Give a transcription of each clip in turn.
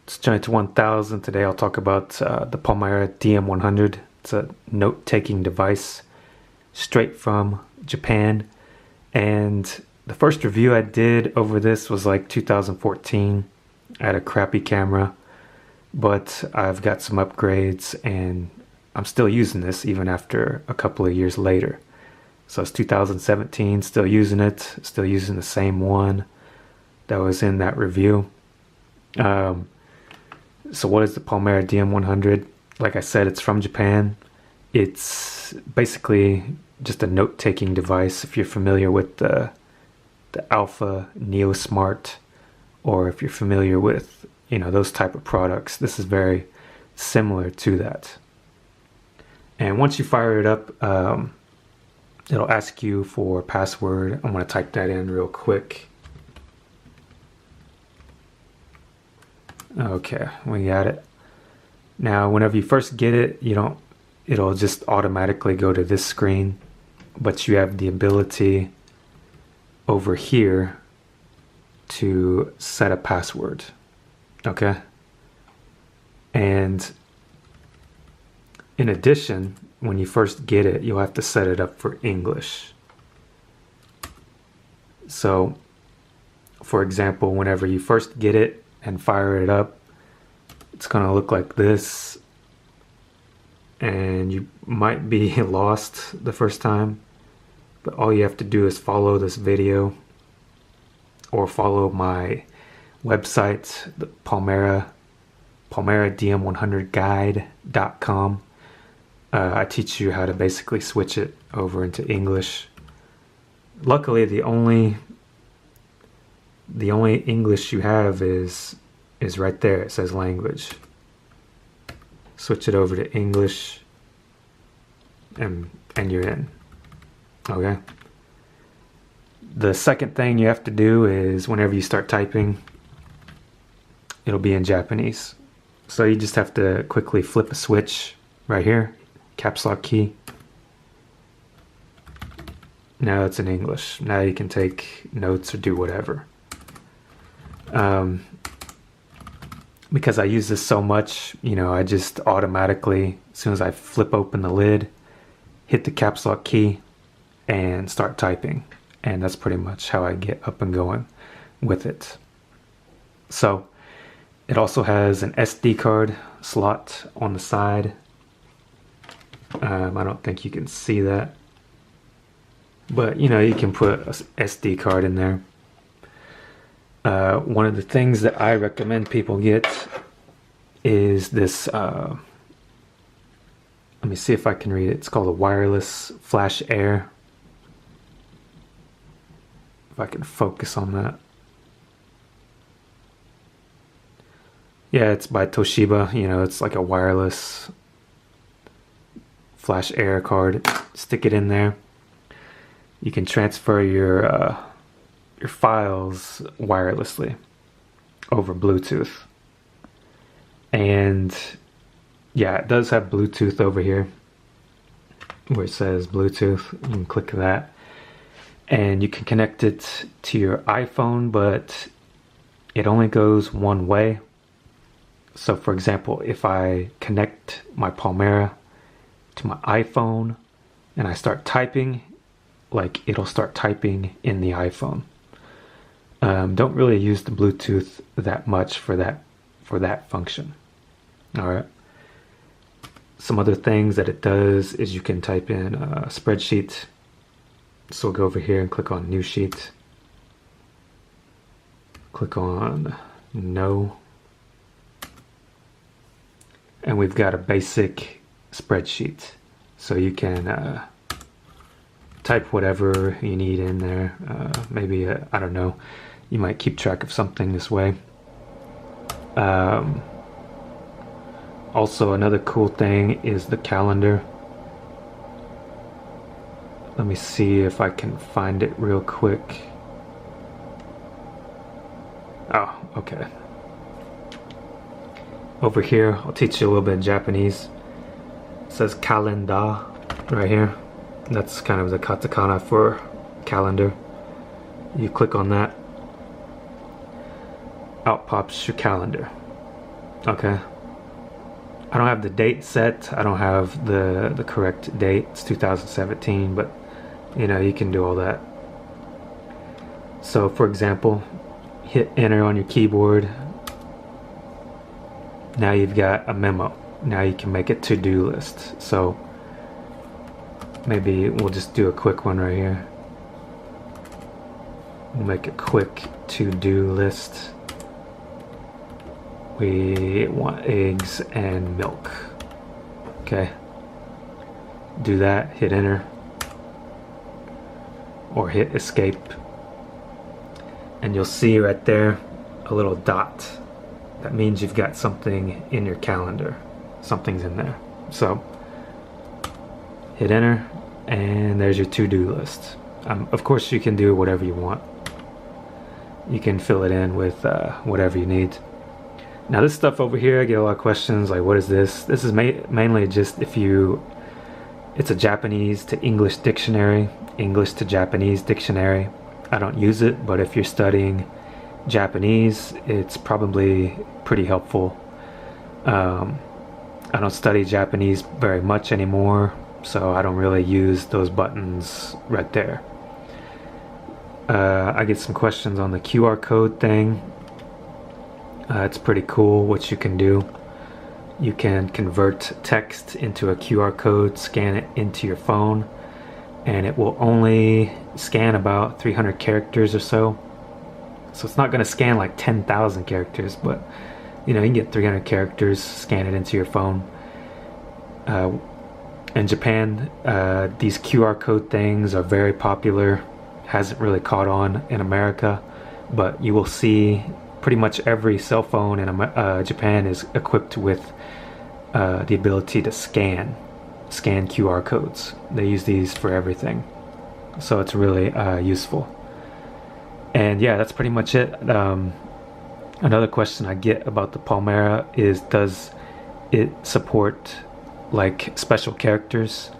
It's Journey to 1000. Today I'll talk about the Pomera DM100. It's a note-taking device straight from Japan. And the first review I did over this was like 2014. I had a crappy camera, but I've got some upgrades and I'm still using this even after a couple of years later. So it's 2017, still using it, still using the same one that was in that review. So what is the Pomera DM100? Like I said, it's from Japan. It's basically just a note-taking device. If you're familiar with the Alpha Neo Smart, or if you're familiar with, those type of products, this is very similar to that. And once you fire it up, it'll ask you for a password. I'm going to type that in real quick. Okay, we got it. Now, whenever you first get it, it'll just automatically go to this screen, but you have the ability over here to set a password. Okay. And in addition, when you first get it, you'll have to set it up for English. So, for example, whenever you first get it and fire it up, it's going to look like this, and you might be lost the first time, but all you have to do is follow this video or follow my website, the Pomera DM100 guide.com. I teach you how to basically switch it over into English. Luckily, the only English you have is right there. It says language. Switch it over to English and you're in. Okay. The second thing you have to do is whenever you start typing, it'll be in Japanese. So you just have to quickly flip a switch right here, caps lock key. Now it's in English. Now you can take notes or do whatever. Because I use this so much, I just automatically, as soon as I flip open the lid, hit the caps lock key and start typing. And that's pretty much how I get up and going with it. So it also has an SD card slot on the side. I don't think you can see that, but you can put a SD card in there. One of the things that I recommend people get is this, let me see if I can read it. It's called a wireless flash air. If I can focus on that. Yeah, it's by Toshiba. It's like a wireless flash air card. Stick it in there. You can transfer your files wirelessly over Bluetooth. And yeah, it does have Bluetooth over here where it says Bluetooth. You can click that and you can connect it to your iPhone, but it only goes one way. So for example, if I connect my Pomera to my iPhone and I start typing, it'll start typing in the iPhone. Don't really use the Bluetooth that much for that function. All right. Some other things that it does is you can type in a spreadsheet. So we'll go over here and click on New Sheet. Click on No. And we've got a basic spreadsheet. So you can type whatever you need in there. Maybe, I don't know, you might keep track of something this way. Also, another cool thing is the calendar. Let me see if I can find it real quick. Oh, okay. Over here, I'll teach you a little bit of Japanese. It says kalenda right here. That's kind of the katakana for calendar. You click on that, out pops your calendar. Okay. I don't have the date set. I don't have the correct date. It's 2017, but you know, you can do all that. So for example, hit enter on your keyboard. Now you've got a memo. Now you can make a to-do list. So maybe we'll just do a quick one right here. We'll make a quick to-do list. We want eggs and milk. Okay. Do that, hit enter. Or hit escape. And you'll see right there a little dot. That means you've got something in your calendar. Something's in there. So hit enter and there's your to-do list. Of course you can do whatever you want. You can fill it in with whatever you need. Now this stuff over here, I get a lot of questions like, what is this? This is mainly just if you, it's a Japanese to English dictionary, English to Japanese dictionary. I don't use it, but if you're studying Japanese, it's probably pretty helpful. I don't study Japanese very much anymore, so I don't really use those buttons right there. I get some questions on the QR code thing. It's pretty cool what you can do. You can convert text into a QR code, scan it into your phone, and it will only scan about 300 characters or so. So it's not going to scan like 10,000 characters, but you know, you can get 300 characters, scan it into your phone. In Japan, these QR code things are very popular. Hasn't really caught on in America, but you will see pretty much every cell phone in Japan is equipped with the ability to scan QR codes. They use these for everything, so it's really useful. And yeah, that's pretty much it. Another question I get about the Pomera is, does it support like special characters?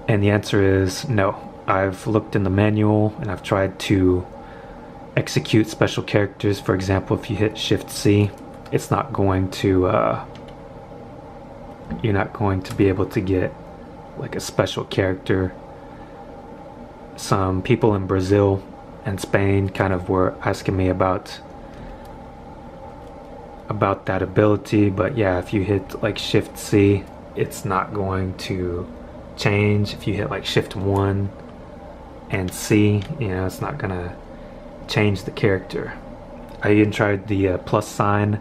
And the answer is no. I've looked in the manual and I've tried to execute special characters. For example, if you hit Shift C, it's not going to you're not going to be able to get like a special character. Some people in Brazil and Spain kind of were asking me about that ability, but yeah, if you hit like Shift C, it's not going to change. If you hit like Shift 1 and C, you know, it's not gonna change the character. I even tried the plus sign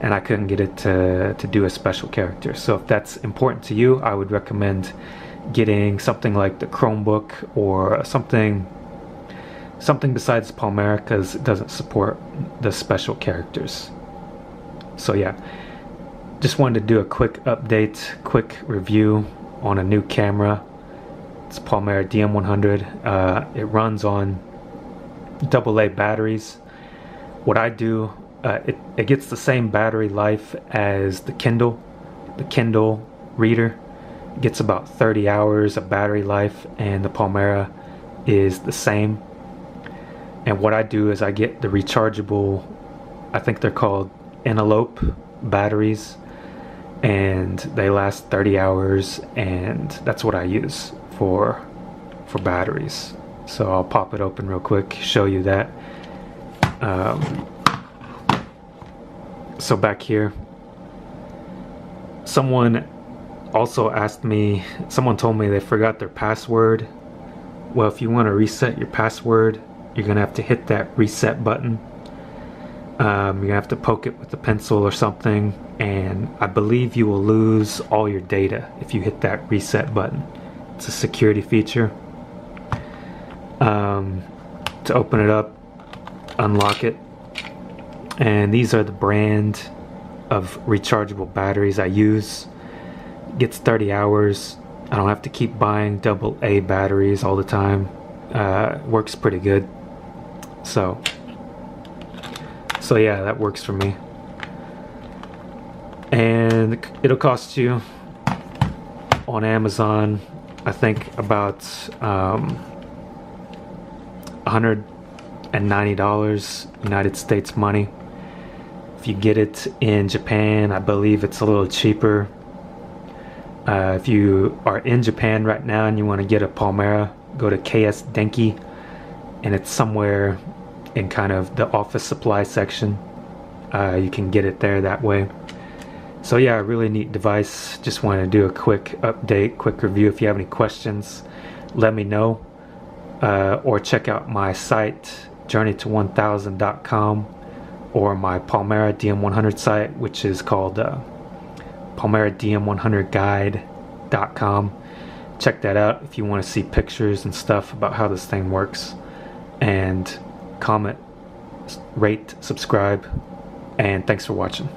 and I couldn't get it to do a special character. So if that's important to you, I would recommend getting something like the Chromebook or something besides Pomera, because it doesn't support the special characters. So yeah, just wanted to do a quick update, quick review on a new camera. It's Pomera DM100. It runs on AA batteries. What I do, it gets the same battery life as the Kindle. The Kindle reader gets about 30 hours of battery life, and the Pomera is the same. And what I do is I get the rechargeable, I think they're called envelope batteries, and they last 30 hours, and that's what I use for batteries. So I'll pop it open real quick, show you that. So back here, someone also asked me, someone told me they forgot their password. Well, if you want to reset your password, you're gonna have to hit that reset button. You're gonna have to poke it with a pencil or something, and I believe you will lose all your data if you hit that reset button. It's a security feature. To open it up, unlock it, and these are the brand of rechargeable batteries I use. It gets 30 hours. I don't have to keep buying AA batteries all the time. It works pretty good. So yeah, that works for me. And it'll cost you on Amazon, I think, about $190 United States money If you get it in Japan, I believe it's a little cheaper. If you are in Japan right now and you want to get a Pomera, go to KS Denki, and it's somewhere in kind of the office supply section. You can get it there that way. So yeah, really neat device. Just wanted to do a quick update, quick review. If you have any questions, let me know. Or check out my site, journeyto1000.com, or my Pomera DM100 site, which is called Pomera DM100guide.com. Check that out if you want to see pictures and stuff about how this thing works. And comment, rate, subscribe, and thanks for watching.